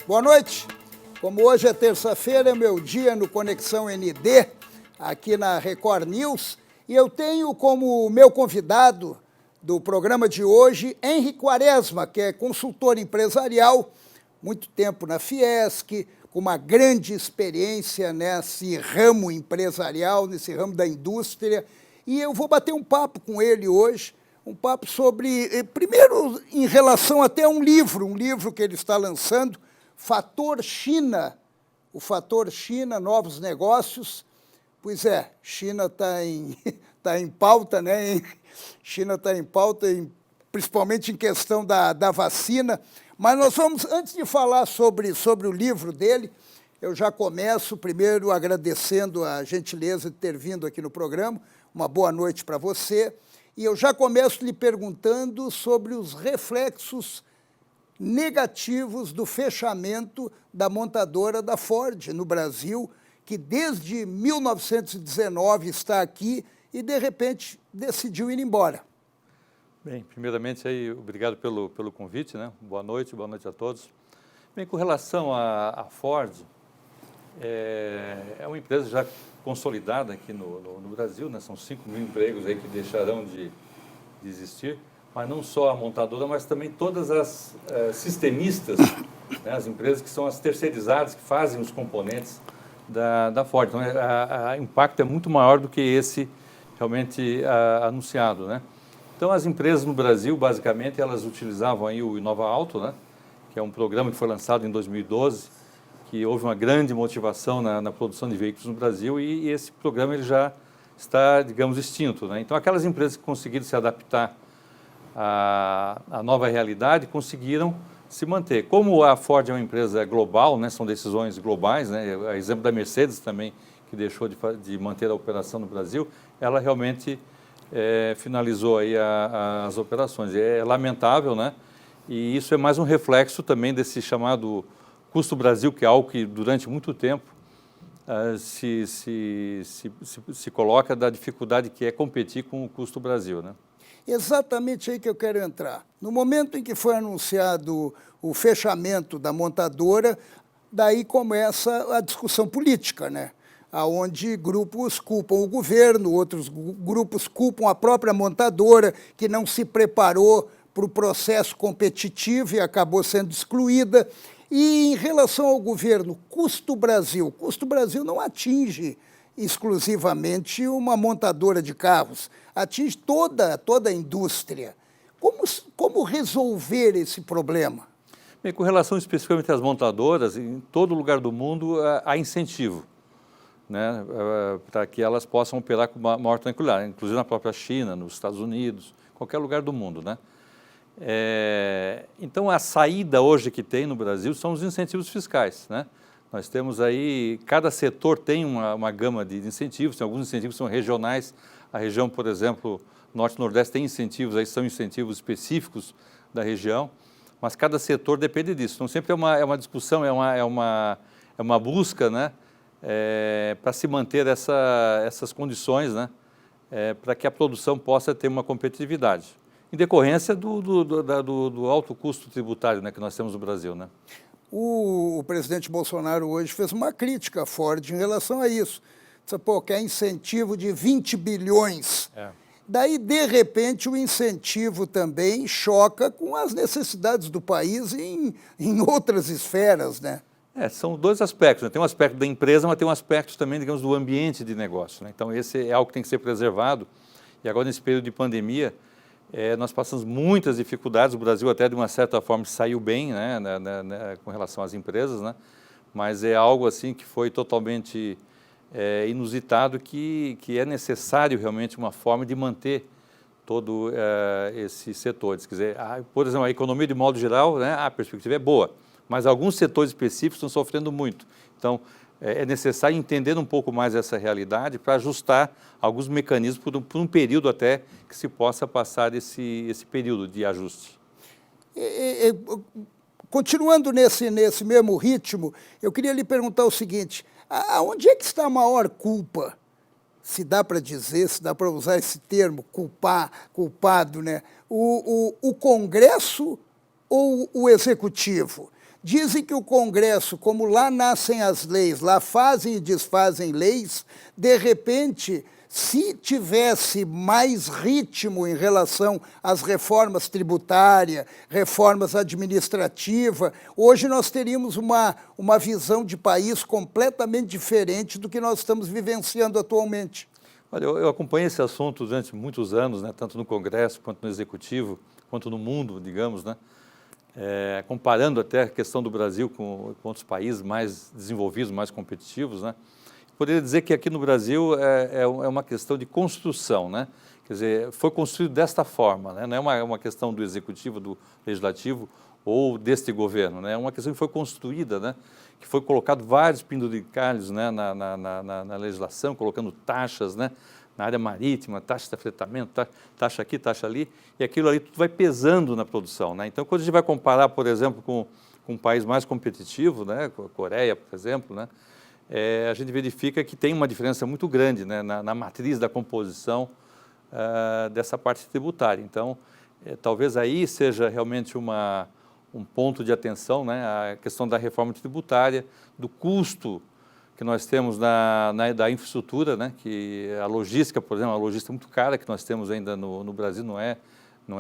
Boa noite. Como hoje é terça-feira, é meu dia no Conexão ND, aqui na Record News, e eu tenho como meu convidado do programa de hoje, Henri Quaresma, que é consultor empresarial, muito tempo na Fiesc, com uma grande experiência nesse ramo empresarial, nesse ramo da indústria, e eu vou bater um papo com ele hoje, um papo sobre, primeiro, em relação até a um livro que ele está lançando, Fator China, o Fator China, Novos Negócios. Pois é, China está em pauta, né? China está em pauta, principalmente em questão da vacina. Mas nós vamos, antes de falar sobre o livro dele, eu já começo primeiro agradecendo a gentileza de ter vindo aqui no programa. Uma boa noite para você. E eu já começo lhe perguntando sobre os reflexos negativos do fechamento da montadora da Ford no Brasil, que desde 1919 está aqui e, de repente, decidiu ir embora. Bem, primeiramente, aí, obrigado pelo convite, né? Boa noite a todos. Bem, com relação à Ford, é uma empresa já consolidada aqui no Brasil, né? São 5 mil empregos aí que deixarão de existir, mas não só a montadora, mas também todas as sistemistas, né? As empresas que são as terceirizadas, que fazem os componentes da Ford. Então, o impacto é muito maior do que esse realmente anunciado, né? Então, as empresas no Brasil, basicamente, elas utilizavam aí o Inova Auto, né? Que é um programa que foi lançado em 2012, que houve uma grande motivação na produção de veículos no Brasil, e esse programa ele já está, digamos, extinto, né? Então, aquelas empresas que conseguiram se adaptar à nova realidade conseguiram se manter. Como a Ford é uma empresa global, né? São decisões globais, né? A exemplo da Mercedes também, que deixou de manter a operação no Brasil, ela realmente finalizou aí as operações. É lamentável, né? E isso é mais um reflexo também desse chamado custo Brasil, que é algo que durante muito tempo se coloca da dificuldade que é competir com o custo Brasil, né? Exatamente aí que eu quero entrar. No momento em que foi anunciado o fechamento da montadora, daí começa a discussão política, né? Onde grupos culpam o governo, outros grupos culpam a própria montadora, que não se preparou para o processo competitivo e acabou sendo excluída. E em relação ao governo, custo Brasil não atinge exclusivamente uma montadora de carros, atinge toda a indústria. Como resolver esse problema? Bem, com relação especificamente às montadoras, em todo lugar do mundo há incentivo, né, para que elas possam operar com maior tranquilidade, inclusive na própria China, nos Estados Unidos, qualquer lugar do mundo, né? Então, a saída hoje que tem no Brasil são os incentivos fiscais, né? Nós temos aí, cada setor tem uma gama de incentivos, tem alguns incentivos que são regionais. A região, por exemplo, Norte e Nordeste tem incentivos, aí são incentivos específicos da região, mas cada setor depende disso. Então, sempre é uma discussão, é uma busca, né, para se manter essas condições, né, para que a produção possa ter uma competitividade, em decorrência do alto custo tributário, né, que nós temos no Brasil, né? O presidente Bolsonaro hoje fez uma crítica à Ford em relação a isso. Disse, pô, quer incentivo de 20 bilhões. Daí, de repente, o incentivo também choca com as necessidades do país em outras esferas, né? São dois aspectos, né? Tem um aspecto da empresa, mas tem um aspecto também, digamos, do ambiente de negócio, né? Então, esse é algo que tem que ser preservado. E agora, nesse período de pandemia, nós passamos muitas dificuldades. O Brasil até, de uma certa forma, saiu bem, né, com relação às empresas, né? Mas é algo assim que foi totalmente inusitado, que é necessário realmente uma forma de manter todo esses setores. Quer dizer, por exemplo, a economia de modo geral, né, a perspectiva é boa, mas alguns setores específicos estão sofrendo muito. Então, é necessário entender um pouco mais essa realidade para ajustar alguns mecanismos por um período até que se possa passar esse período de ajuste. Continuando nesse mesmo ritmo, eu queria lhe perguntar o seguinte, onde é que está a maior culpa? Se dá para dizer, se dá para usar esse termo, culpado, né? O Congresso ou o Executivo? Dizem que o Congresso, como lá nascem as leis, lá fazem e desfazem leis, de repente, se tivesse mais ritmo em relação às reformas tributárias, reformas administrativas, hoje nós teríamos uma visão de país completamente diferente do que nós estamos vivenciando atualmente. Olha, eu acompanhei esse assunto durante muitos anos, né, tanto no Congresso, quanto no Executivo, quanto no mundo, digamos, né, comparando até a questão do Brasil com outros países mais desenvolvidos, mais competitivos, né. Poderia dizer que aqui no Brasil é uma questão de construção, né? Quer dizer, foi construído desta forma, né? Não é uma questão do Executivo, do Legislativo ou deste governo, né? É uma questão que foi construída, né? Que foi colocado vários penduricalhos, né? na legislação, colocando taxas, né? Na área marítima, taxa de afetamento, taxa aqui, taxa ali, e aquilo ali tudo vai pesando na produção, né? Então, quando a gente vai comparar, por exemplo, com um país mais competitivo, né? Com a Coreia, por exemplo, né? A gente verifica que tem uma diferença muito grande, né, na matriz da composição dessa parte tributária. Então, talvez aí seja realmente um ponto de atenção, né, a questão da reforma tributária, do custo que nós temos da infraestrutura, né, que a logística, por exemplo, a logística muito cara que nós temos ainda no Brasil não é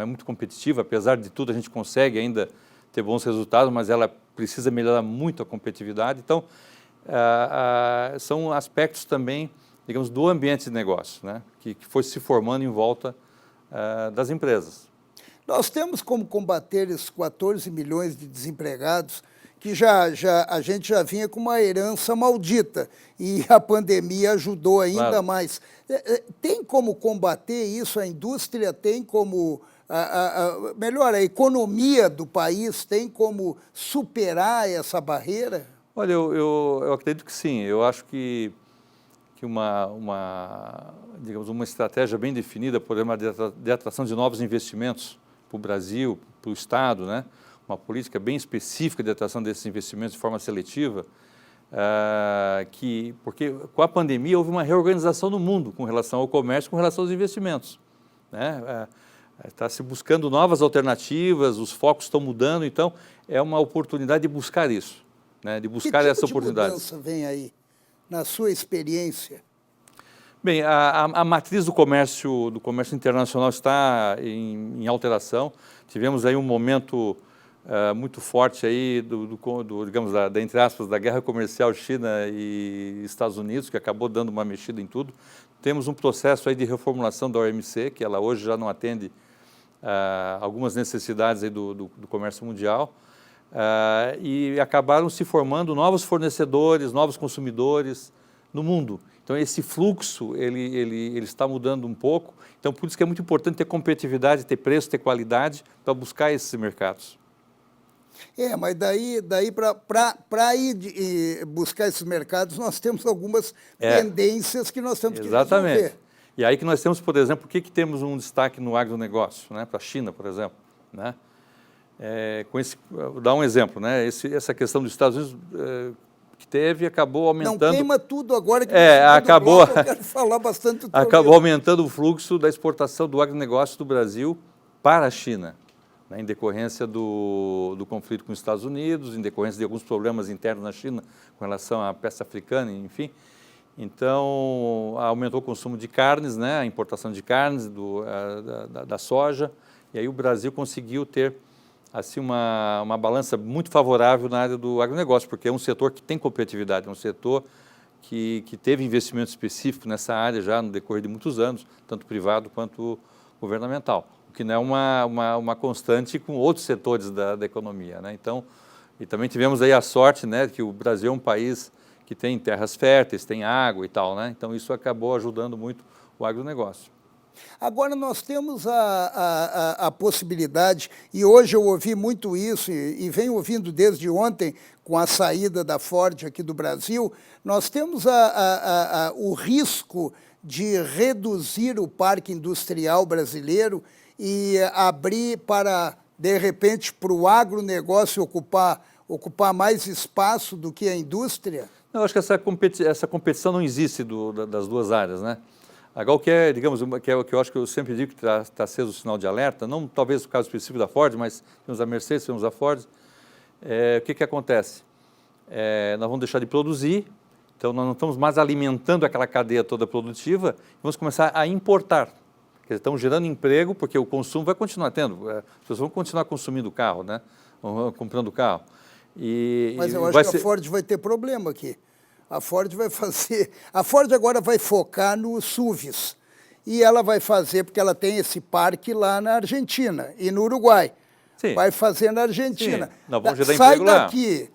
muito competitiva, apesar de tudo a gente consegue ainda ter bons resultados, mas ela precisa melhorar muito a competitividade. Então, são aspectos também, digamos, do ambiente de negócio, né, que foi se formando em volta das empresas. Nós temos como combater esses 14 milhões de desempregados que a gente já vinha com uma herança maldita e a pandemia ajudou ainda mais. Tem como combater isso? A indústria tem como, melhor, a economia do país tem como superar essa barreira? Olha, eu acredito que sim. Eu acho que digamos, uma estratégia bem definida, por exemplo, de atração de novos investimentos para o Brasil, para o Estado, né? Uma política bem específica de atração desses investimentos de forma seletiva, porque com a pandemia houve uma reorganização no mundo com relação ao comércio, com relação aos investimentos, né? Está se buscando novas alternativas, os focos estão mudando, então é uma oportunidade de buscar isso, né? De buscar essa oportunidade. Que tipo de mudança vem aí, na sua experiência? Bem, a matriz do comércio internacional está em alteração. Tivemos aí um momento muito forte aí digamos, entre aspas, da guerra comercial China e Estados Unidos, que acabou dando uma mexida em tudo. Temos um processo aí de reformulação da OMC, que ela hoje já não atende algumas necessidades aí do comércio mundial, e acabaram se formando novos fornecedores, novos consumidores no mundo. Então, esse fluxo, ele está mudando um pouco. Então, por isso que é muito importante ter competitividade, ter preço, ter qualidade para buscar esses mercados. Mas daí para ir buscar esses mercados, nós temos algumas tendências que nós temos que resolver. Exatamente. E aí que nós temos, por exemplo, por que temos um destaque no agronegócio, né, para a China, por exemplo, né? Vou dar um exemplo, né? Essa questão dos Estados Unidos que teve, acabou aumentando... Não queima tudo agora que acabou, bloco, eu quero falar bastante do acabou aumentando o fluxo da exportação do agronegócio do Brasil para a China, né, em decorrência do conflito com os Estados Unidos, em decorrência de alguns problemas internos na China com relação à peste africana, enfim. Então, aumentou o consumo de carnes, né, a importação de carnes, da soja, e aí o Brasil conseguiu ter assim, uma balança muito favorável na área do agronegócio, porque é um setor que tem competitividade, é um setor que teve investimento específico nessa área já no decorrer de muitos anos, tanto privado quanto governamental, o que não é uma constante com outros setores da economia, né? Então, e também tivemos aí a sorte, né, que o Brasil é um país que tem terras férteis, tem água e tal, né? Então, isso acabou ajudando muito o agronegócio. Agora nós temos a possibilidade, e hoje eu ouvi muito isso, e venho ouvindo desde ontem, com a saída da Ford aqui do Brasil, nós temos o risco de reduzir o parque industrial brasileiro e abrir para, de repente, para o agronegócio ocupar mais espaço do que a indústria? Eu acho que essa competição não existe das duas áreas, né? Agora, o que é, digamos, que eu acho que eu sempre digo que está aceso o sinal de alerta, não talvez o caso específico da Ford, mas temos a Mercedes, temos a Ford, o que acontece? Nós vamos deixar de produzir, então nós não estamos mais alimentando aquela cadeia toda produtiva, vamos começar a importar. Quer dizer, estamos gerando emprego, porque o consumo vai continuar tendo, as pessoas vão continuar consumindo carro, né? Comprando carro. Mas eu acho que a Ford vai ter problema aqui. A Ford agora vai focar nos SUVs. E ela vai fazer, porque ela tem esse parque lá na Argentina e no Uruguai. Sim. Vai fazer na Argentina. Sim. Nós vamos gerar sai emprego daqui,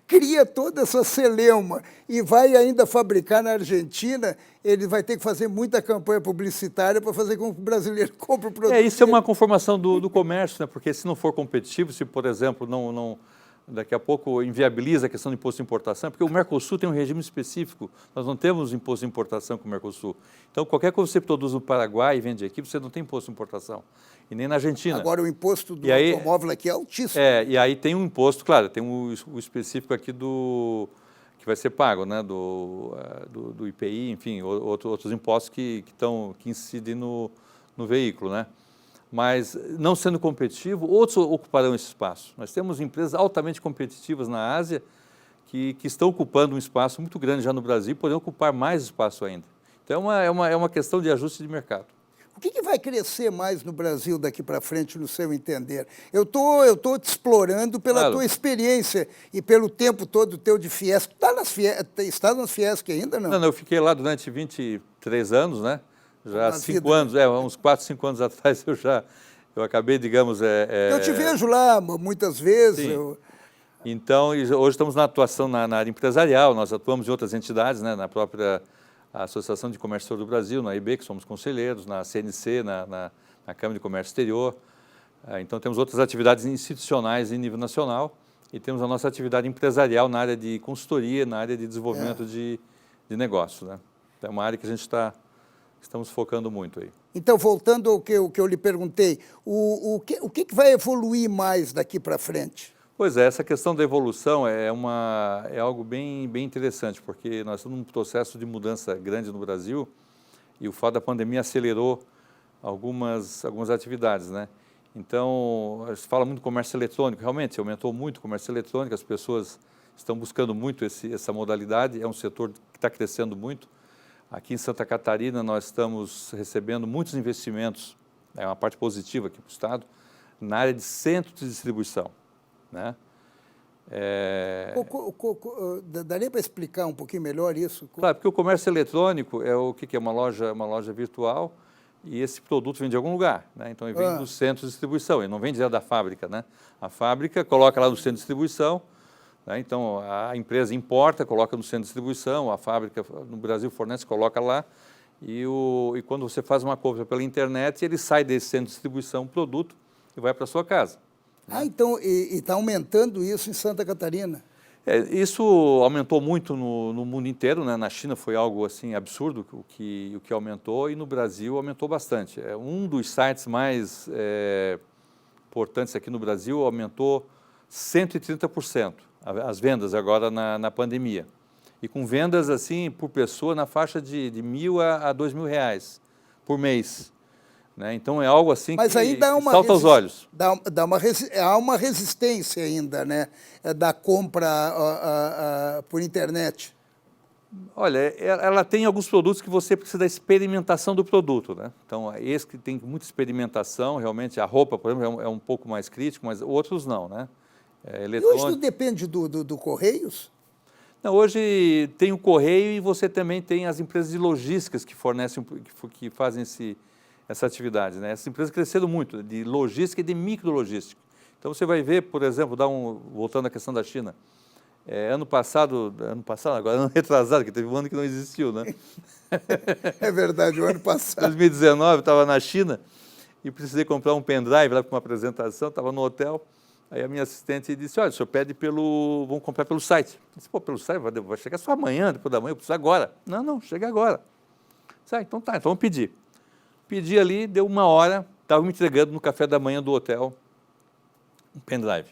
cria toda essa celeuma e vai ainda fabricar na Argentina, ele vai ter que fazer muita campanha publicitária para fazer com que o brasileiro compre o produto. Isso é uma conformação do comércio, né? Porque se não for competitivo, se, por exemplo, daqui a pouco inviabiliza a questão do imposto de importação, porque o Mercosul tem um regime específico, nós não temos imposto de importação com o Mercosul. Então, qualquer coisa que você produz no Paraguai e vende aqui, você não tem imposto de importação, e nem na Argentina. Agora, o imposto do automóvel aqui é altíssimo. E aí tem um imposto, claro, tem o específico aqui que vai ser pago, né, do IPI, enfim, outros impostos que incidem no veículo, né? Mas, não sendo competitivo, outros ocuparão esse espaço. Nós temos empresas altamente competitivas na Ásia que estão ocupando um espaço muito grande já no Brasil e podem ocupar mais espaço ainda. Então, é uma questão de ajuste de mercado. O que vai crescer mais no Brasil daqui para frente, no seu entender? Eu tô te explorando pela tua experiência e pelo tempo todo teu de Fiesc. Está nas Fiesc ainda, não? Não, eu fiquei lá durante 23 anos, né? Já há 5 anos, uns 4, 5 anos atrás eu acabei, digamos... Eu te vejo lá muitas vezes. Então, hoje estamos na atuação na área empresarial, nós atuamos em outras entidades, né, na própria Associação de Comércio do Brasil, na AIB, que somos conselheiros, na CNC, na Câmara de Comércio Exterior. Então, temos outras atividades institucionais em nível nacional e temos a nossa atividade empresarial na área de consultoria, na área de desenvolvimento de negócio, né? Então, é uma área que a gente estamos focando muito aí. Então, voltando ao que eu lhe perguntei, o que vai evoluir mais daqui para frente? Pois é, essa questão da evolução é algo bem interessante, porque nós estamos num processo de mudança grande no Brasil e o fato da pandemia acelerou algumas atividades, né? Então, se fala muito do comércio eletrônico, realmente aumentou muito o comércio eletrônico, as pessoas estão buscando muito essa modalidade, é um setor que está crescendo muito. Aqui em Santa Catarina nós estamos recebendo muitos investimentos, é uma parte positiva aqui para o Estado, na área de centros de distribuição, né? Daria para explicar um pouquinho melhor isso? Claro, porque o comércio eletrônico é o que é uma loja virtual e esse produto vem de algum lugar, né? Então ele vem dos centros de distribuição, ele não vem direto da fábrica, né? A fábrica coloca lá no centro de distribuição, né? Então a empresa importa, coloca no centro de distribuição, a fábrica no Brasil fornece, coloca lá e quando você faz uma compra pela internet, ele sai desse centro de distribuição, o produto, e vai para a sua casa. Então, está aumentando isso em Santa Catarina? Isso aumentou muito no mundo inteiro, né? Na China foi algo assim absurdo o que aumentou e no Brasil aumentou bastante. Um dos sites mais importantes aqui no Brasil aumentou 130% as vendas agora na pandemia. E com vendas assim por pessoa na faixa de R$1.000 a R$2.000 por mês. Né? Então é algo assim que salta aos olhos. Há uma resistência ainda, né, da compra por internet. Olha, ela tem alguns produtos que você precisa da experimentação do produto, né? Então, esse que tem muita experimentação, realmente, a roupa, por exemplo, é um pouco mais crítico, mas outros não, né? E hoje não depende do Correios? Não, hoje tem o Correio e você também tem as empresas de logísticas que fornecem, que fazem essa atividade, né? Essas empresas cresceram muito, de logística e de micrologística. Então, você vai ver, por exemplo, voltando à questão da China, ano passado, agora ano retrasado, que teve um ano que não existiu, né? É verdade, o ano passado. 2019, eu estava na China e precisei comprar um pendrive lá para uma apresentação, estava no hotel, aí a minha assistente disse, olha, o senhor pede vamos comprar pelo site. Eu disse, pô, pelo site vai chegar só amanhã, depois da manhã, eu preciso agora. Não, chega agora. Então tá, então vamos pedir. Pedi ali, deu 1 hora, estava me entregando no café da manhã do hotel um pendrive.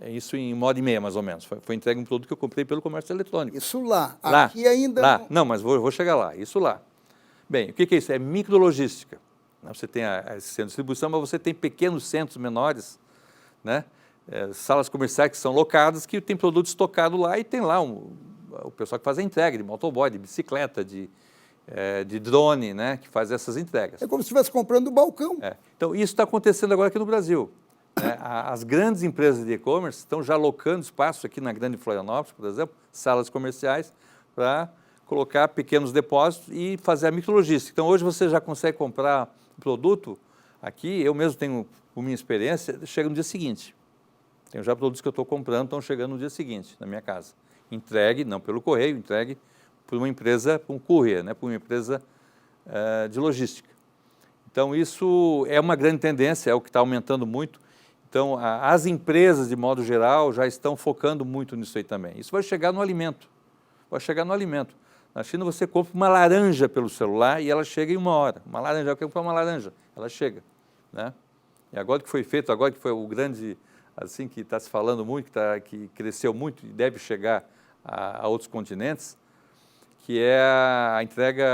Isso em 1h30, mais ou menos. Foi entregue um produto que eu comprei pelo comércio eletrônico. Isso lá. Aqui ainda lá. Não, mas vou chegar lá. Isso lá. Bem, o que é isso? É micrologística. Você tem esse centro de distribuição, mas você tem pequenos centros menores, né, salas comerciais que são locadas, que tem produto estocado lá e tem lá o pessoal que faz a entrega de motoboy, de bicicleta, de drone, né, que faz essas entregas. É como se estivesse comprando do balcão. Então, isso está acontecendo agora aqui no Brasil. Né? As grandes empresas de e-commerce estão já alocando espaço aqui na Grande Florianópolis, por exemplo, salas comerciais, para colocar pequenos depósitos e fazer a micrologística. Então, hoje você já consegue comprar um produto aqui, eu mesmo tenho, por minha experiência, chega no dia seguinte. Tenho já produtos que eu estou comprando, estão chegando no dia seguinte, na minha casa. Entregue, não pelo correio, entregue por uma empresa, por um courier, né, por uma empresa de logística. Então, isso é uma grande tendência, é o que está aumentando muito. Então, as empresas, de modo geral, já estão focando muito nisso aí também. Isso vai chegar no alimento. Vai chegar no alimento. Na China, você compra uma laranja pelo celular e ela chega em 1 hora. Uma laranja, eu quero comprar uma laranja. Ela chega. Né? E agora que foi feito, agora que foi o grande, assim, que está se falando muito, que cresceu muito e deve chegar a outros continentes, que é a entrega,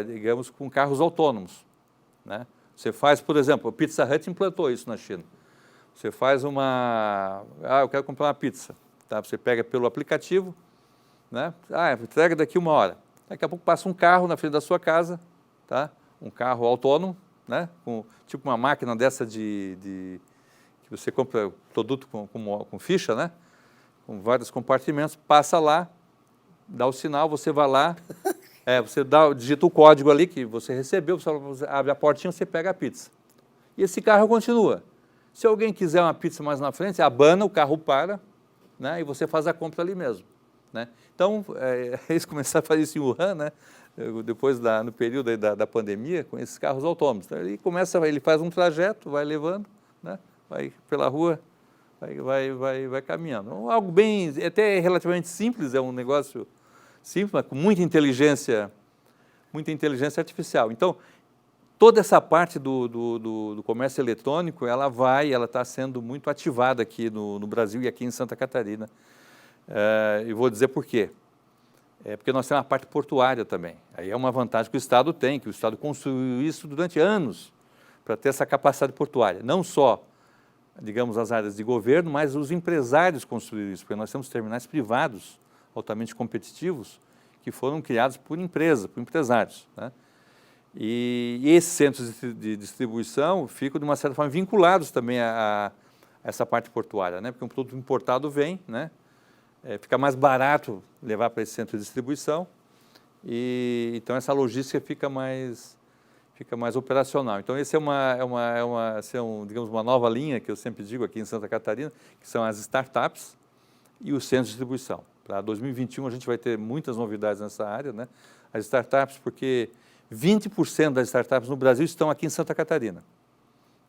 digamos, com carros autônomos. Né? Você faz, por exemplo, o Pizza Hut implantou isso na China. Você faz eu quero comprar uma pizza. Tá? Você pega pelo aplicativo, né? Entrega daqui 1 hora. Daqui a pouco passa um carro na frente da sua casa, tá? Um carro autônomo, né? Tipo uma máquina dessa que você compra produto com ficha, né? Com vários compartimentos, passa lá, dá o sinal, você vai lá, você digita o código ali que você recebeu, você abre a portinha, você pega a pizza. E esse carro continua. Se alguém quiser uma pizza mais na frente, abana, o carro para, né? E você faz a compra ali mesmo. Né? Então, eles começaram a fazer isso em Wuhan, né? Depois no período da pandemia, com esses carros autônomos. Então, ele faz um trajeto, vai levando, né? Vai pela rua, vai caminhando. Algo bem, até relativamente simples, é um negócio simples, mas com muita inteligência artificial. Então, toda essa parte do comércio eletrônico, ela está sendo muito ativada aqui no Brasil e aqui em Santa Catarina. E vou dizer por quê. Porque nós temos uma parte portuária também. Aí é uma vantagem que o Estado tem, que o Estado construiu isso durante anos para ter essa capacidade portuária. Não só, digamos, as áreas de governo, mas os empresários construíram isso, porque nós temos terminais privados altamente competitivos que foram criados por empresários. Né? E esses centros de distribuição ficam, de uma certa forma, vinculados também a essa parte portuária, né? Porque um produto importado vem, né? Fica mais barato levar para esse centro de distribuição e então essa logística fica mais operacional. Então esse digamos, uma nova linha que eu sempre digo aqui em Santa Catarina, que são as startups e os centros de distribuição. Para 2021 a gente vai ter muitas novidades nessa área, né? As startups, porque 20% das startups no Brasil estão aqui em Santa Catarina.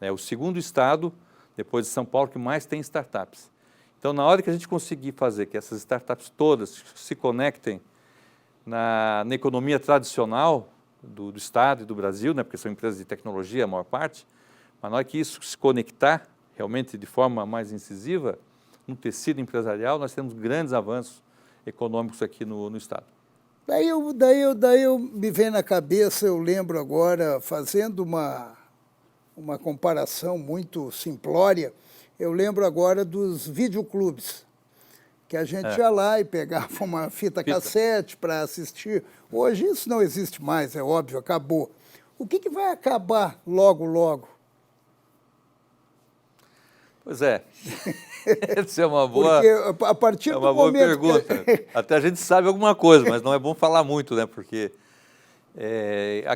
É o segundo estado, depois de São Paulo, que mais tem startups. Então, na hora que a gente conseguir fazer que essas startups todas se conectem na economia tradicional do Estado e do Brasil, né, porque são empresas de tecnologia a maior parte, mas na hora que isso se conectar realmente de forma mais incisiva no tecido empresarial, nós temos grandes avanços econômicos aqui no Estado. Daí eu me vem na cabeça, eu lembro agora, fazendo uma comparação muito simplória, eu lembro agora dos videoclubes, que a gente ia lá e pegava uma fita cassete para assistir. Hoje isso não existe mais, é óbvio, acabou. O que vai acabar logo, logo? Pois é, essa é uma boa, porque a partir do boa momento pergunta. Até a gente sabe alguma coisa, mas não é bom falar muito, né? Porque,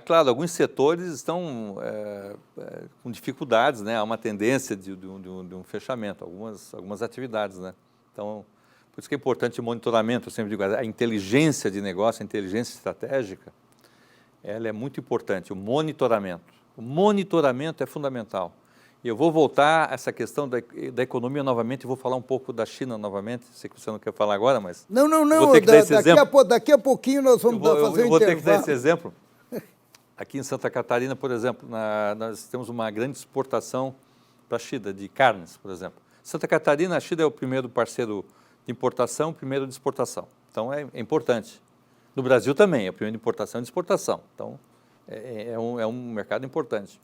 claro, alguns setores estão com dificuldades, né? Há uma tendência de um fechamento, algumas atividades, né? Então, por isso que é importante o monitoramento, eu sempre digo, a inteligência de negócio, a inteligência estratégica, ela é muito importante, o monitoramento. O monitoramento é fundamental. E eu vou voltar a essa questão da economia novamente e vou falar um pouco da China novamente. Sei que você não quer falar agora, mas... Não. Vou ter que dar esse exemplo. Daqui a pouquinho nós vamos fazer um intervalo. Eu vou ter que dar esse exemplo. Aqui em Santa Catarina, por exemplo, nós temos uma grande exportação para a China, de carnes, por exemplo. Santa Catarina, a China é o primeiro parceiro de importação, o primeiro de exportação. Então, é importante. No Brasil também, é o primeiro de importação e de exportação. Então, é um mercado importante.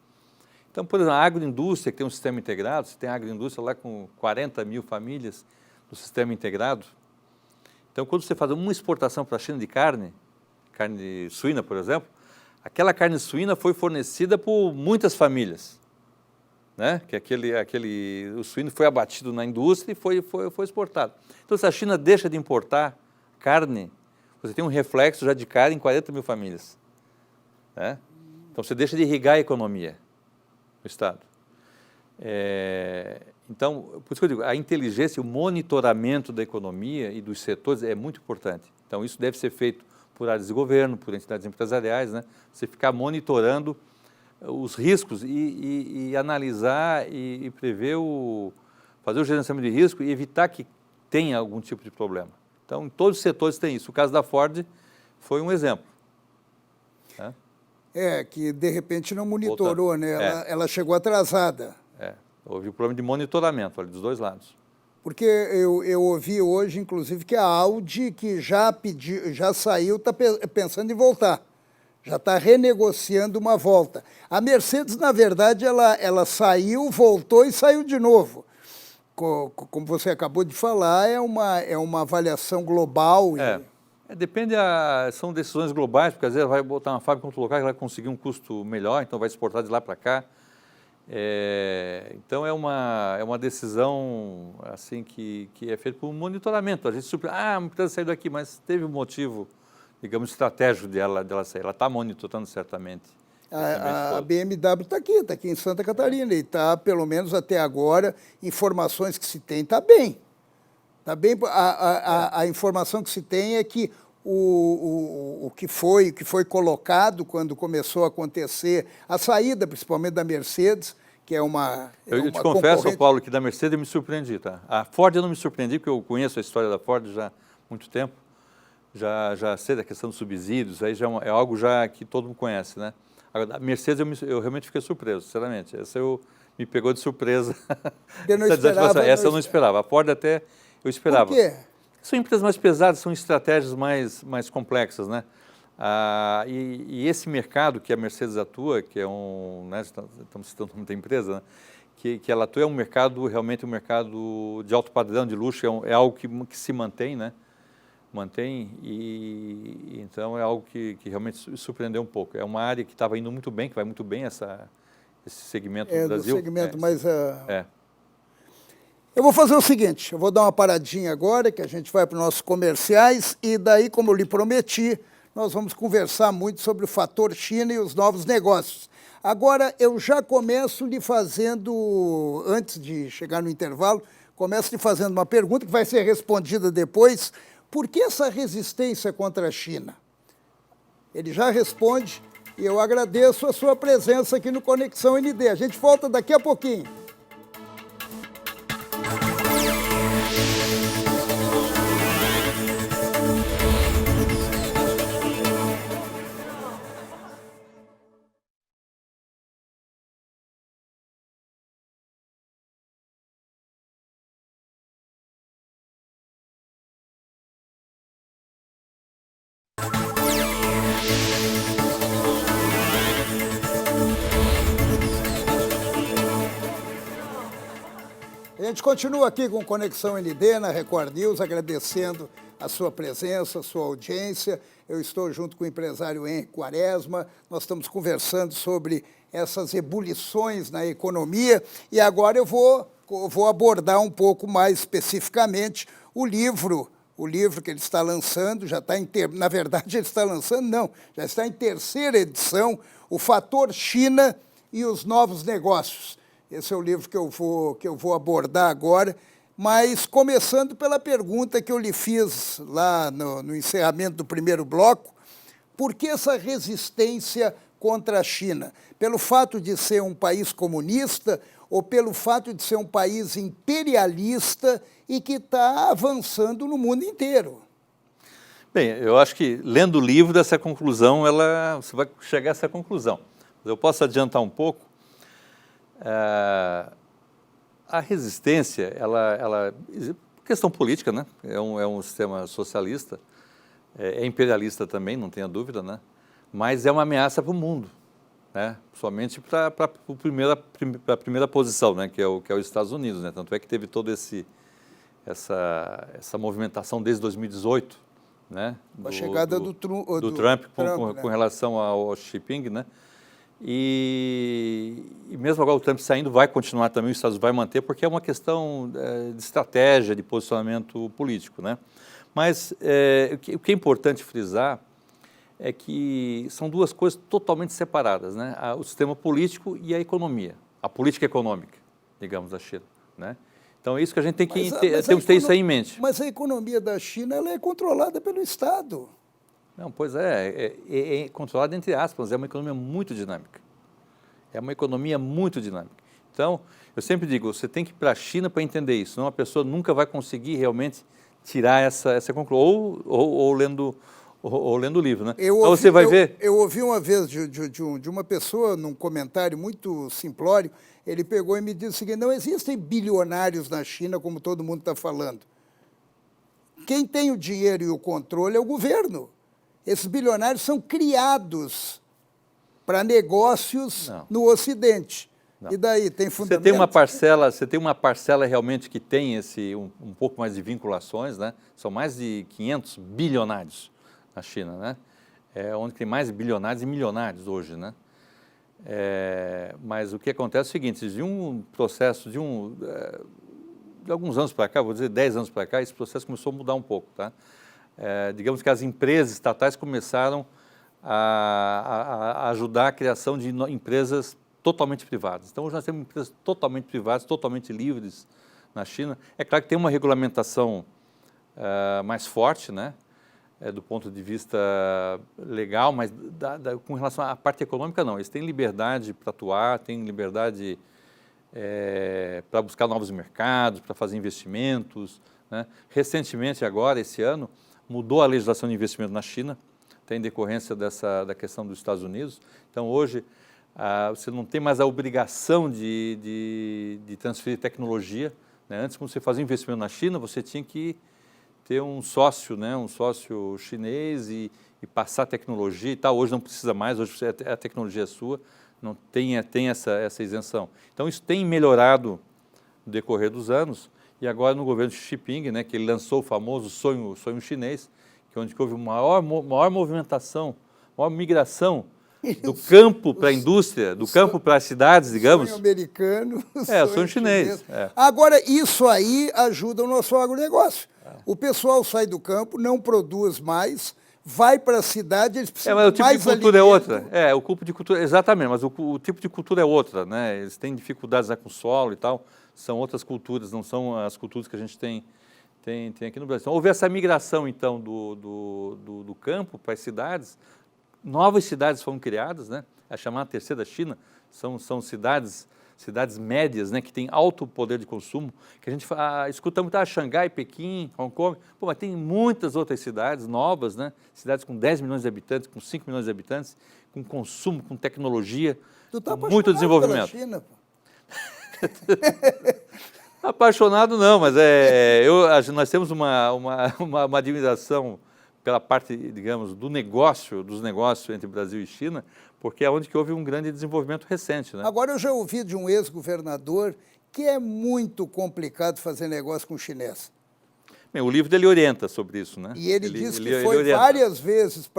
Então, por exemplo, a agroindústria, que tem um sistema integrado, você tem a agroindústria lá com 40 mil famílias no sistema integrado. Então, quando você faz uma exportação para a China de carne suína, por exemplo, aquela carne suína foi fornecida por muitas famílias, né? Que o suíno foi abatido na indústria e foi exportado. Então, se a China deixa de importar carne, você tem um reflexo já de carne em 40 mil famílias, né? Então, você deixa de irrigar a economia do Estado. Então, por isso que eu digo, a inteligência, o monitoramento da economia e dos setores é muito importante. Então, isso deve ser feito por áreas de governo, por entidades empresariais, né? Você ficar monitorando os riscos e analisar e prever fazer o gerenciamento de risco e evitar que tenha algum tipo de problema. Então, em todos os setores tem isso. O caso da Ford foi um exemplo, né? Que de repente não monitorou, né? Ela chegou atrasada. Houve um problema de monitoramento ali, dos dois lados. Porque eu ouvi hoje, inclusive, que a Audi, que já saiu, está pensando em voltar. Já está renegociando uma volta. A Mercedes, na verdade, ela saiu, voltou e saiu de novo. Como você acabou de falar, é uma avaliação global. Depende, são decisões globais, porque às vezes vai botar uma fábrica em outro lugar que vai conseguir um custo melhor, então vai exportar de lá para cá. Então é uma decisão assim que é feita por um monitoramento. A gente não precisa sair daqui, mas teve um motivo, digamos, estratégico dela sair. Ela está monitorando certamente. A BMW está aqui em Santa Catarina, e está, pelo menos até agora, informações que se tem, está bem. Está bem. A informação que se tem é que o que foi colocado quando começou a acontecer a saída, principalmente da Mercedes, que é uma Eu te confesso, Paulo, que da Mercedes eu me surpreendi, tá? A Ford eu não me surpreendi, porque eu conheço a história da Ford já há muito tempo, já sei da questão dos subsídios, aí já é algo já que todo mundo conhece, né? Agora, a Mercedes eu realmente fiquei surpreso, sinceramente. Essa me pegou de surpresa. Essa eu não esperava. A Ford até eu esperava. Por quê? São empresas mais pesadas, são estratégias mais complexas, né? E esse mercado que a Mercedes atua, que é né, estamos citando muita empresa, né? Que ela atua, realmente um mercado de alto padrão, de luxo, é algo que se mantém, né? Então é algo que realmente surpreendeu um pouco. É uma área que estava indo muito bem, que vai muito bem esse segmento do Brasil. Eu vou fazer o seguinte, eu vou dar uma paradinha agora, que a gente vai para os nossos comerciais, e daí, como eu lhe prometi, nós vamos conversar muito sobre o fator China e os novos negócios. Agora, eu já começo lhe fazendo, antes de chegar no intervalo, começo lhe fazendo uma pergunta que vai ser respondida depois. Por que essa resistência contra a China? Ele já responde e eu agradeço a sua presença aqui no Conexão ND. A gente volta daqui a pouquinho. A gente continua aqui com Conexão ND na Record News, agradecendo a sua presença, a sua audiência. Eu estou junto com o empresário Henrique Quaresma, nós estamos conversando sobre essas ebulições na economia e agora eu vou abordar um pouco mais especificamente o livro que ele está lançando, já está na verdade ele está lançando, não, já está em terceira edição, O Fator China e os Novos Negócios. Esse é o livro que eu vou abordar agora, mas começando pela pergunta que eu lhe fiz lá no encerramento do primeiro bloco, por que essa resistência contra a China? Pelo fato de ser um país comunista ou pelo fato de ser um país imperialista e que está avançando no mundo inteiro? Bem, eu acho que lendo o livro dessa conclusão, você vai chegar a essa conclusão. Eu posso adiantar um pouco. A resistência, questão política, né? É um sistema socialista, é imperialista também, não tenha dúvida, né? Mas é uma ameaça para o mundo, né? Somente para a primeira posição, né? Que é os Estados Unidos, né? Tanto é que teve toda essa movimentação desde 2018, né? Com a chegada do Trump, né? Com relação ao Xi Jinping, né? E mesmo agora o Trump saindo, vai continuar também, os Estados Unidos vai manter, porque é uma questão de estratégia, de posicionamento político, né? Mas o que é importante frisar é que são duas coisas totalmente separadas, né? O sistema político e a economia, a política econômica, digamos, da China, né? Então é isso que a gente tem que ter isso aí em mente. Mas a economia da China ela é controlada pelo Estado. Não, pois é controlada entre aspas, é uma economia muito dinâmica. É uma economia muito dinâmica. Então, eu sempre digo, você tem que ir para a China para entender isso, senão a pessoa nunca vai conseguir realmente tirar essa conclusão, ou lendo o livro, né? Você vai ver... Eu ouvi uma vez de uma pessoa, num comentário muito simplório, ele pegou e me disse o seguinte: não existem bilionários na China, como todo mundo está falando. Quem tem o dinheiro e o controle é o governo. Esses bilionários são criados para negócios no Ocidente. Não. E daí, tem fundamento? Você tem uma parcela realmente que tem um pouco mais de vinculações, né? São mais de 500 bilionários na China, né? É onde tem mais bilionários e milionários hoje, né? Mas o que acontece é o seguinte: de um processo de alguns anos para cá, vou dizer 10 anos para cá, esse processo começou a mudar um pouco, tá? Digamos que as empresas estatais começaram a ajudar a criação de empresas totalmente privadas. Então, hoje nós temos empresas totalmente privadas, totalmente livres na China. É claro que tem uma regulamentação mais forte, né? Do ponto de vista legal, mas com relação à parte econômica, não. Eles têm liberdade para atuar, têm liberdade para buscar novos mercados, para fazer investimentos, né? Recentemente, agora, esse ano, mudou a legislação de investimento na China, tem decorrência da questão dos Estados Unidos. Então, hoje, você não tem mais a obrigação de transferir tecnologia, né? Antes, quando você fazia investimento na China, você tinha que ter um sócio, né? Um sócio chinês e passar tecnologia e tal. Hoje não precisa mais, hoje a tecnologia é sua, não tem essa isenção. Então, isso tem melhorado no decorrer dos anos. E agora no governo de Xi Jinping, né, que ele lançou o famoso sonho chinês, que é onde houve maior movimentação, maior migração do campo para a indústria, do campo para as cidades, digamos. Sonho americano, sonho chinês. Agora, isso aí ajuda o nosso agronegócio. O pessoal sai do campo, não produz mais, vai para a cidade, eles precisam mas o tipo mais de cultura alimento. É outra. O tipo de cultura, exatamente, mas o tipo de cultura é outra, né? Eles têm dificuldades com o solo e tal. São outras culturas, não são as culturas que a gente tem aqui no Brasil. Então, houve essa migração, então, do campo para as cidades. Novas cidades foram criadas, né? A chamada Terceira China, são cidades médias, né? Que têm alto poder de consumo, que a gente escuta muito, Xangai, Pequim, Hong Kong. Pô, mas tem muitas outras cidades novas, né? Cidades com 10 milhões de habitantes, com 5 milhões de habitantes, com consumo, com tecnologia, com muito desenvolvimento. Pela China, pô. Apaixonado não, mas nós temos uma admiração pela parte, digamos, dos negócios entre Brasil e China, porque é onde que houve um grande desenvolvimento recente, né? Agora, eu já ouvi de um ex-governador que é muito complicado fazer negócio com o chinês. Bem, o livro dele orienta sobre isso, né? E ele disse que foi várias vezes,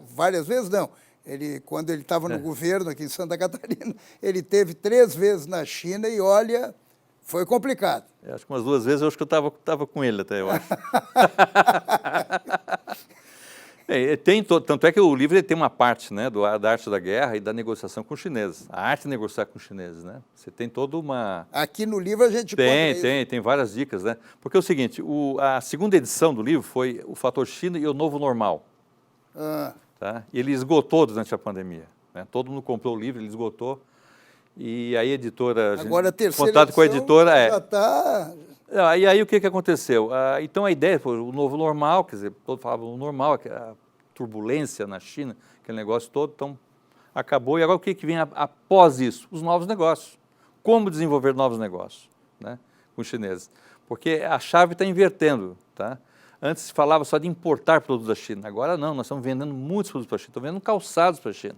várias vezes não, quando ele estava no governo aqui em Santa Catarina, ele teve 3 vezes na China e, olha, foi complicado. Acho que umas 2 vezes eu acho que eu estava com ele até, eu acho. Tanto é que o livro tem uma parte, né, da arte da guerra e da negociação com os chineses. A arte de negociar com os chineses, né? Você tem toda uma... Aqui no livro a gente tem várias dicas, né? Porque é o seguinte, a segunda edição do livro foi O Fator China e o Novo Normal. Tá? E ele esgotou durante a pandemia, né? Todo mundo comprou o livro, ele esgotou. E aí a editora... Agora a terceira contato com a editora já está... E aí o que aconteceu? Então a ideia foi o novo normal, quer dizer, todos falavam o normal, a turbulência na China, aquele negócio todo, então acabou. E agora o que vem após isso? Os novos negócios. Como desenvolver novos negócios, né, com os chineses? Porque a chave está invertendo, tá? Antes se falava só de importar produtos da China, agora não, nós estamos vendendo muitos produtos para a China, estamos vendendo calçados para a China.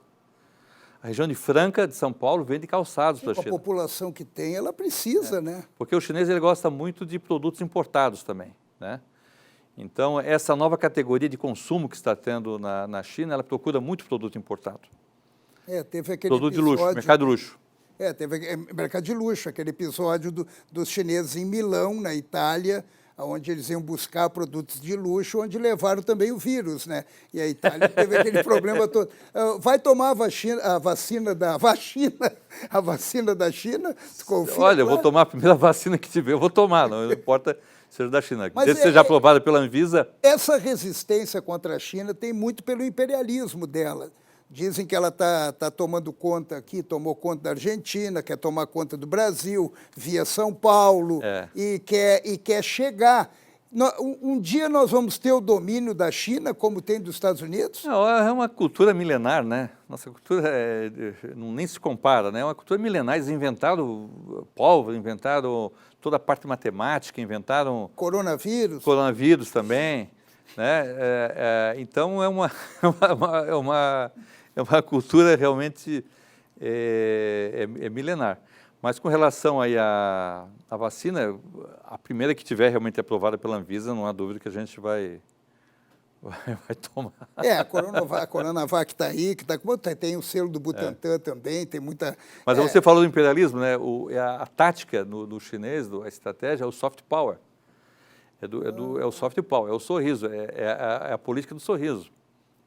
A região de Franca, de São Paulo, vende calçados para a Com a China. população que tem, ela precisa, né? Porque o chinês ele gosta muito de produtos importados também, né? Então, essa nova categoria de consumo que está tendo na China, ela procura muito produto importado. Teve aquele Produto de episódio, luxo, mercado de luxo. Teve mercado de luxo, aquele episódio dos chineses em Milão, na Itália, onde eles iam buscar produtos de luxo, onde levaram também o vírus, né? E a Itália teve aquele problema todo. Vai tomar a vacina da China? Confia, olha, eu vou tomar a primeira vacina que tiver, eu vou tomar, não importa seja da China. Desde que seja aprovada pela Anvisa. Essa resistência contra a China tem muito pelo imperialismo dela. Dizem que ela tá tomando conta aqui, tomou conta da Argentina, quer tomar conta do Brasil, via São Paulo, e quer chegar. Um dia nós vamos ter o domínio da China, como tem dos Estados Unidos? Não, é uma cultura milenar, né? Nossa cultura nem se compara, né? É uma cultura milenar. Eles inventaram pólvora, inventaram toda a parte matemática, inventaram... Coronavírus também, né? Então, é uma cultura realmente milenar. Mas com relação aí à vacina, a primeira que tiver realmente aprovada pela Anvisa, não há dúvida que a gente vai tomar. A Coronavac está aí, tem o selo do Butantan também, tem muita... Mas você falou do imperialismo, né? A tática do chinês, a estratégia é o soft power. É o soft power, é o sorriso, é a política do sorriso.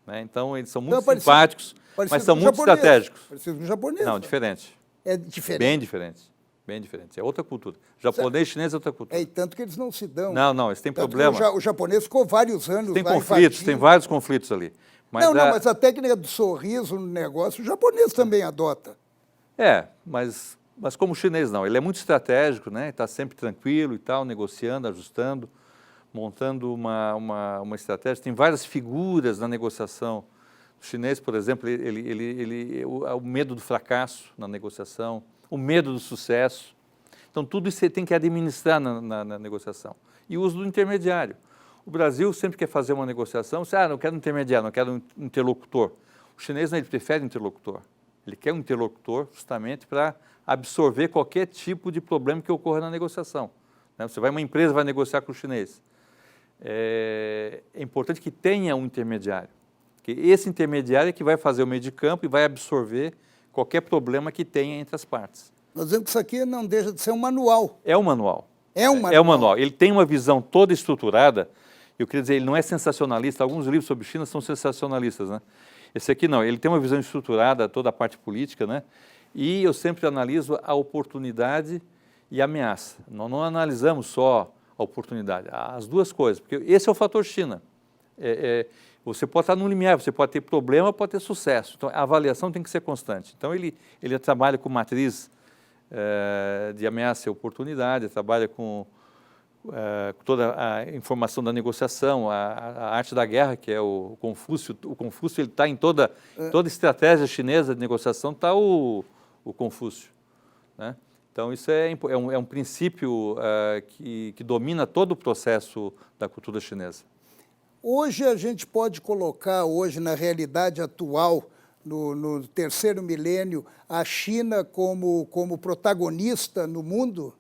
Né? Então, eles são muito simpáticos, mas são muito estratégicos. Parecido com o japonês. Não, diferente. É diferente? Bem diferente. Bem diferente. É outra cultura. Japonês e chinês é outra cultura. E tanto que eles não se dão. Não, eles têm problema. O japonês ficou vários anos tem lá conflitos, invadindo. tem vários conflitos ali. Mas mas a técnica do sorriso no negócio, o japonês também adota. Mas como o chinês não. Ele é muito estratégico, né? Está sempre tranquilo e tal, negociando, ajustando, montando uma estratégia. Tem várias figuras na negociação. O chinês, por exemplo, o medo do fracasso na negociação, o medo do sucesso. Então, tudo isso você tem que administrar na negociação. E o uso do intermediário. O Brasil sempre quer fazer uma negociação, não quero um intermediário, não quero um interlocutor. O chinês não, ele prefere um interlocutor. Ele quer um interlocutor justamente para absorver qualquer tipo de problema que ocorra na negociação. Uma empresa vai negociar com o chinês. É importante que tenha um intermediário. Que esse intermediário é que vai fazer o meio de campo e vai absorver qualquer problema que tenha entre as partes. Nós dizemos que isso aqui não deixa de ser um manual. É um manual. É um manual. É um manual. Ele tem uma visão toda estruturada. Eu queria dizer, ele não é sensacionalista. Alguns livros sobre China são sensacionalistas, né? Esse aqui não. Ele tem uma visão estruturada, toda a parte política, né? E eu sempre analiso a oportunidade e a ameaça. Nós não analisamos só a oportunidade, as duas coisas. Porque esse é o fator China. Você pode estar no limiar, você pode ter problema, pode ter sucesso. Então, a avaliação tem que ser constante. Então, ele trabalha com matriz de ameaça e oportunidade, trabalha com toda a informação da negociação, a arte da guerra, que é o Confúcio. O Confúcio está em toda estratégia chinesa de negociação, está o Confúcio. Né? Então, isso é um princípio que domina todo o processo da cultura chinesa. Hoje a gente pode colocar, na realidade atual, no terceiro milênio, a China como protagonista no mundo?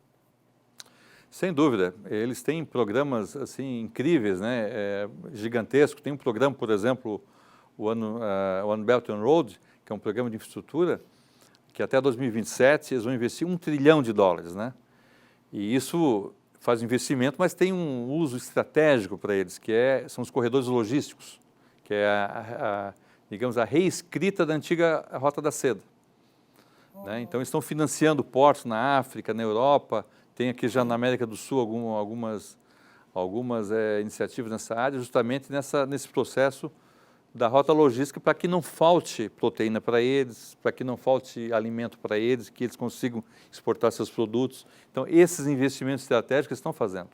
Sem dúvida. Eles têm programas assim, incríveis, né? Gigantescos. Tem um programa, por exemplo, o One Belt and Road, que é um programa de infraestrutura, que até 2027 eles vão investir $1 trilhão, né? E isso faz investimento, mas tem um uso estratégico para eles, que são os corredores logísticos, que é digamos, a reescrita da antiga Rota da Seda. Né? Então, eles estão financiando portos na África, na Europa, tem aqui já na América do Sul algumas iniciativas nessa área, justamente nesse processo da rota logística, para que não falte proteína para eles, para que não falte alimento para eles, que eles consigam exportar seus produtos. Então, esses investimentos estratégicos estão fazendo.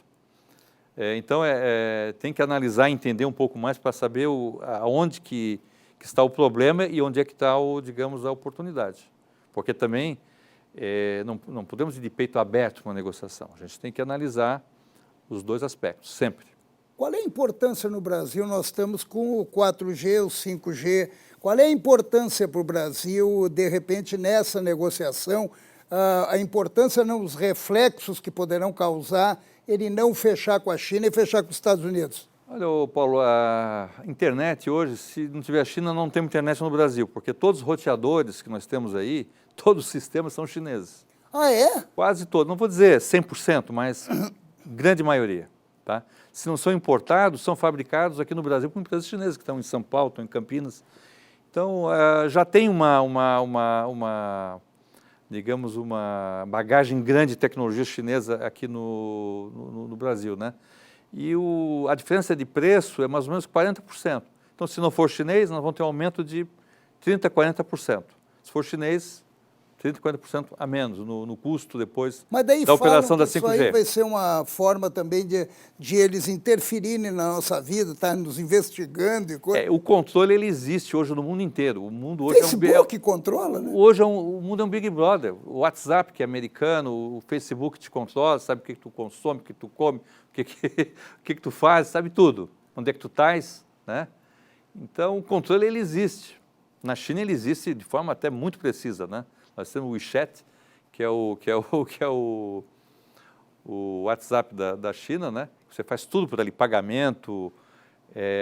Então, tem que analisar e entender um pouco mais para saber aonde que está o problema e onde é que está, digamos, a oportunidade. Porque também não podemos ir de peito aberto com a negociação. A gente tem que analisar os dois aspectos, sempre. Qual é a importância no Brasil? Nós estamos com o 4G, o 5G. Qual é a importância para o Brasil, de repente, nessa negociação? A importância, não, os reflexos que poderão causar ele não fechar com a China e fechar com os Estados Unidos? Olha, Paulo, a internet hoje, se não tiver a China, não temos internet no Brasil, porque todos os roteadores que nós temos aí, todos os sistemas são chineses. Ah, é? Quase todos, não vou dizer 100%, mas grande maioria. Tá? Se não são importados, são fabricados aqui no Brasil por empresas chinesas que estão em São Paulo, estão em Campinas. Então, já tem digamos, uma bagagem grande de tecnologia chinesa aqui no Brasil, né? E a diferença de preço é mais ou menos 40%. Então, se não for chinês, nós vamos ter um aumento de 30%, 40%. Se for chinês, 30%, 40% a menos no custo depois da operação da 5G. Isso aí vai ser uma forma também de eles interferirem na nossa vida, tá nos investigando e coisa. O controle ele existe hoje no mundo inteiro. O mundo hoje Facebook controla, né? Hoje o mundo é um Big Brother. O WhatsApp, que é americano, o Facebook te controla, sabe o que tu consome, o que tu come, o que tu faz, sabe tudo. Onde é que tu estás, né? Então o controle ele existe. Na China ele existe de forma até muito precisa, né? Nós temos o WeChat, que é o WhatsApp da China, né? Você faz tudo por ali, pagamento,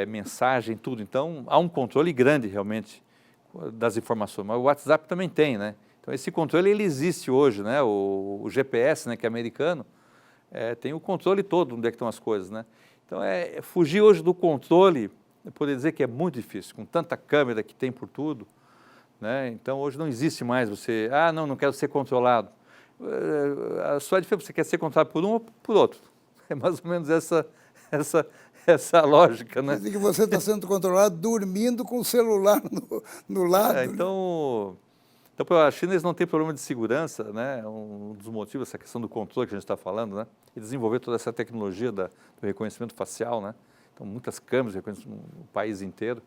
mensagem, tudo. Então, há um controle grande, realmente, das informações. Mas o WhatsApp também tem, né? Então, esse controle, ele existe hoje, né? O GPS, né, que é americano, tem o controle todo, onde é que estão as coisas, né? Então, fugir hoje do controle, eu poderia dizer que é muito difícil, com tanta câmera que tem por tudo, né? Então, hoje não existe mais você, não quero ser controlado. Só a diferença, você quer ser controlado por um ou por outro. É mais ou menos essa lógica, né? Quer dizer que você está sendo controlado dormindo com o celular no lado. Então, para a China eles não têm problema de segurança, né? Um dos motivos, essa questão do controle que a gente está falando, né? E desenvolver toda essa tecnologia do reconhecimento facial, né? Então, muitas câmeras reconhecem no país inteiro.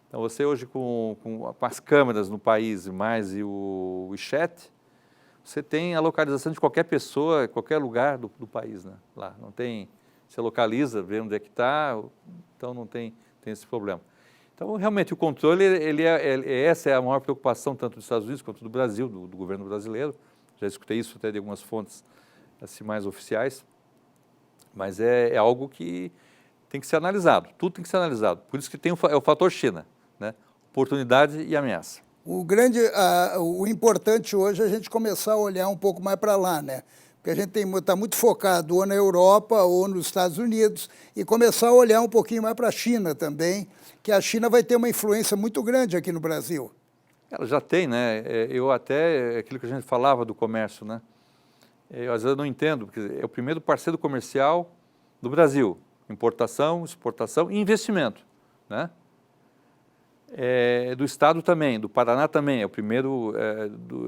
Então, você hoje com as câmeras no país mais e o WeChat, você tem a localização de qualquer pessoa, qualquer lugar do país, né? Lá, não tem, você localiza, vê onde é que está, então não tem esse problema. Então, realmente, o controle, essa é a maior preocupação tanto dos Estados Unidos quanto do Brasil, do governo brasileiro. Já escutei isso até de algumas fontes assim, mais oficiais, mas é algo que tem que ser analisado, tudo tem que ser analisado. Por isso que tem o fator China, né? Oportunidade e ameaça. O importante hoje é a gente começar a olhar um pouco mais para lá, né? Porque a gente está muito focado ou na Europa ou nos Estados Unidos e começar a olhar um pouquinho mais para a China também, que a China vai ter uma influência muito grande aqui no Brasil. Ela já tem, né? Aquilo que a gente falava do comércio, né? Às vezes eu não entendo, porque é o primeiro parceiro comercial do Brasil. Importação, exportação e investimento, né? Do Estado também, do Paraná também, é o primeiro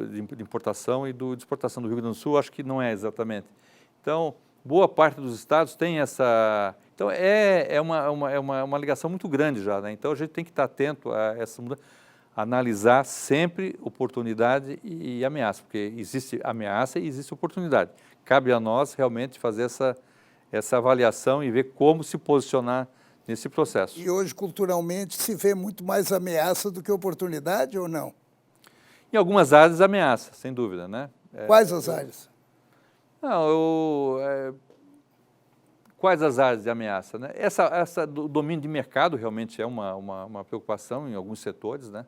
de importação e de exportação do Rio Grande do Sul, acho que não é exatamente. Então, boa parte dos estados tem essa... Então, é uma ligação muito grande já, né? Então, a gente tem que estar atento a essa mudança, analisar sempre oportunidade e ameaça, porque existe ameaça e existe oportunidade. Cabe a nós realmente fazer essa avaliação e ver como se posicionar nesse processo. E hoje, culturalmente, se vê muito mais ameaça do que oportunidade ou não? Em algumas áreas, ameaça, sem dúvida, né? Quais as áreas? Quais as áreas de ameaça, né? Do domínio de mercado realmente é uma preocupação em alguns setores, né?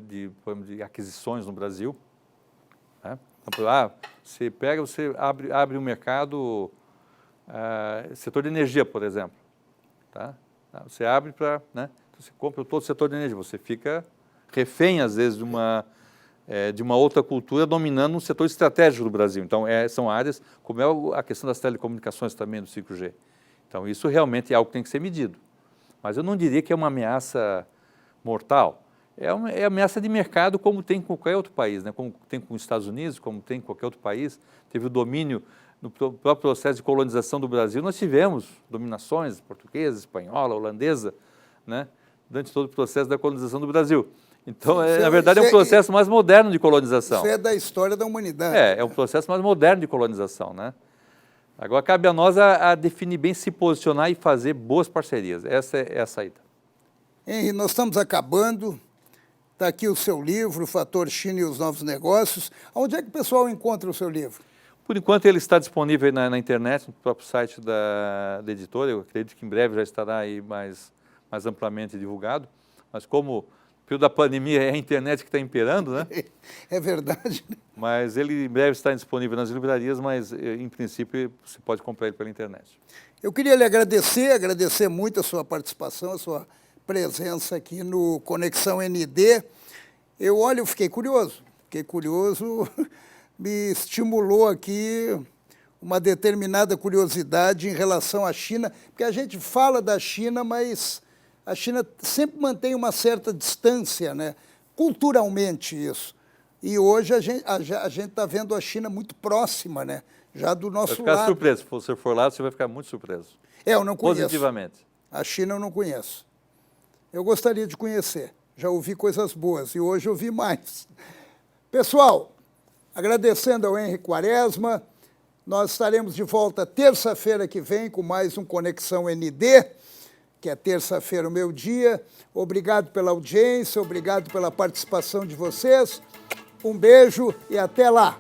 De aquisições no Brasil, né? Então, você abre um mercado, setor de energia, por exemplo, tá? Você abre para, né? Você compra todo o setor de energia, você fica refém, às vezes, de uma outra cultura dominando um setor estratégico do Brasil. Então, são áreas, como é a questão das telecomunicações também, do 5G. Então, isso realmente é algo que tem que ser medido. Mas eu não diria que é uma ameaça mortal. É ameaça de mercado, como tem com qualquer outro país, né? Como tem com os Estados Unidos, como tem com qualquer outro país. Teve o domínio, no próprio processo de colonização do Brasil, nós tivemos dominações portuguesa, espanhola, holandesa, né? Durante todo o processo da colonização do Brasil. Então, na verdade, é um processo mais moderno de colonização. Isso é da história da humanidade. É um processo mais moderno de colonização, né? Agora cabe a nós a definir bem, se posicionar e fazer boas parcerias. Essa é a saída. Henry, nós estamos acabando. Está aqui o seu livro, O Fator China e os Novos Negócios. Onde é que o pessoal encontra o seu livro? Por enquanto ele está disponível na internet, no próprio site da editora. Eu acredito que em breve já estará aí mais amplamente divulgado. Mas como período da pandemia é a internet que está imperando, né? É verdade. Mas ele em breve está disponível nas livrarias, mas em princípio você pode comprar ele pela internet. Eu queria lhe agradecer muito a sua participação, a sua presença aqui no Conexão ND. Eu fiquei curioso, me estimulou aqui uma determinada curiosidade em relação à China, porque a gente fala da China, mas a China sempre mantém uma certa distância, né? Culturalmente isso. E hoje a gente está vendo a China muito próxima, né? Já do nosso lado. Vai ficar surpreso. Se você for lá, você vai ficar muito surpreso. Eu não conheço. Positivamente. A China eu não conheço. Eu gostaria de conhecer. Já ouvi coisas boas e hoje eu vi mais. Pessoal, agradecendo ao Henry Quaresma, nós estaremos de volta terça-feira que vem com mais um Conexão ND, que é terça-feira o meu dia. Obrigado pela audiência, obrigado pela participação de vocês. Um beijo e até lá.